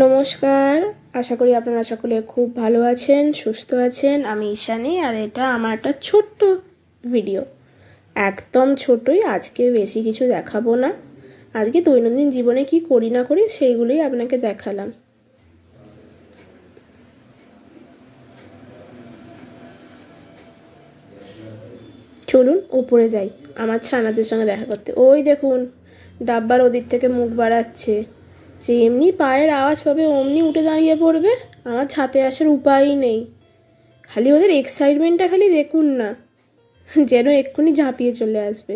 নমস্কার, আশা করি আপনারা সকলে খুব ভালো আছেন, সুস্থ আছেন। আমি ঈশানী, আর এটা আমার একটা ছোট্ট ভিডিও, একদম ছোটই। আজকে বেশি কিছু দেখাবো না, আজকে দৈনন্দিন জীবনে কি করি না করি সেইগুলোই আপনাকে দেখালাম। চলুন উপরে যাই আমার ছানাদের সঙ্গে দেখা করতে। ওই দেখুন ডাব্বার ওদিক থেকে মুখ বাড়াচ্ছে, যে এমনি পায়ের আওয়াজ পাবে অমনি উঠে দাঁড়িয়ে পড়বে। আমার ছাতে আসার উপায়ই নেই, খালি ওদের এক্সাইটমেন্টটা খালি দেখুন না, যেন এক্ষুনি ঝাঁপিয়ে চলে আসবে।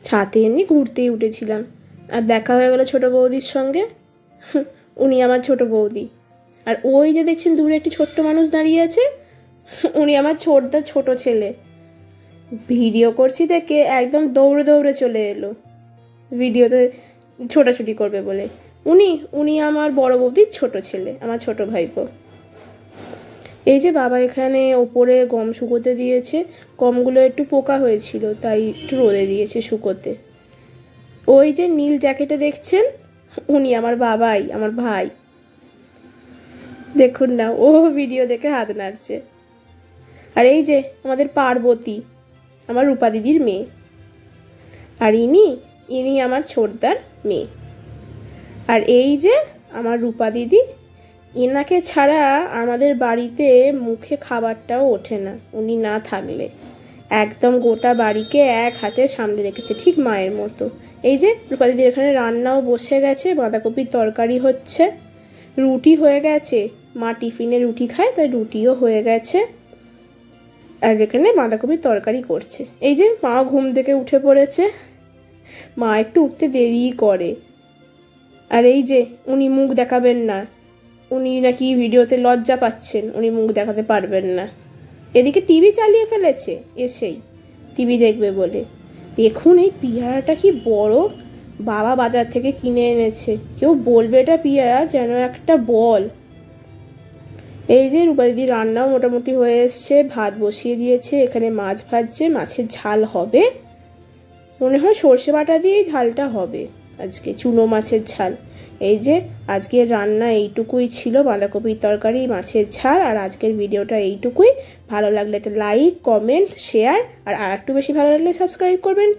ছাতে এমনি ঘুরতেই উঠেছিলাম, আর দেখা হয়ে গেল ছোটো বৌদির সঙ্গে। উনি আমার ছোটো বৌদি। আর ওই যে দেখছেন দূরে একটি ছোট্ট মানুষ দাঁড়িয়ে আছে, উনি আমার ছোট ছেলে। ভিডিও করছি দেখে একদম দৌড়ে দৌড়ে চলে এলো ভিডিওতে ছোটাছুটি করবে বলে। উনি আমার বড় বৌদির ছোট ছেলে, আমার ছোট ভাইপো। এই যে বাবা এখানে ওপরে গম শুকোতে দিয়েছে, গমগুলো একটু পোকা হয়েছিল তাই একটু রোদে দিয়েছে শুকোতে। ওই যে নীল জ্যাকেটে দেখছেন, উনি আমার বাবাই, আমার ভাই। দেখুন না, ও ভিডিও দেখে হাত নাড়ছে। আর এই যে আমাদের পার্বতী, আমার রূপা দিদির মেয়ে। আর ইনি আমার ছোটদার মেয়ে। আর এই যে আমার রূপা দিদি, এনাকে ছাড়া আমাদের বাড়িতে মুখে খাবারটাও ওঠে না, উনি না থাকলে। একদম গোটা বাড়িকে এক হাতে সামলে রেখেছে, ঠিক মায়ের মতো। এই যে রূপা দিদির এখানে রান্নাও বসে গেছে, বাঁধাকপির তরকারি হচ্ছে, রুটি হয়ে গেছে, মা টিফিনে রুটি খায় তাই রুটিও হয়ে গেছে। আর এখানে বাঁধাকপির তরকারি করছে। এই যে মা ঘুম থেকে উঠে পড়েছে, মা একটু উঠতে দেরি করে। আর এই যে উনি মুখ দেখাবেন না, উনি নাকি ভিডিওতে লজ্জা পাচ্ছেন, উনি মুখ দেখাতে পারবেন না। এদিকে টিভি চালিয়ে ফেলেছে, এসেই টিভি দেখবে বলে। দেখুন এই পিয়ারাটা কি বড়, বাবা বাজার থেকে কিনে এনেছে। কেউ বলবে এটা পিয়ারা, যেন একটা বল। এই যে রূপা দিদি রান্নাও মোটামুটি হয়ে এসছে, ভাত বসিয়ে দিয়েছে, এখানে মাছ ভাজছে, মাছের ঝাল হবে মনে হয়, সর্ষে বাটা দিয়েই ঝালটা হবে আজকে, চুনো মাছের ঝাল। এই যে আজকের রান্না এইটুকুই ছিল, বাঁধাকপির তরকারি, মাছের ঝাল। আর আজকের ভিডিওটা এইটুকুই। ভালো লাগলে একটা লাইক, কমেন্ট, শেয়ার, আর একটু বেশি ভালো লাগলে সাবস্ক্রাইব করবেন।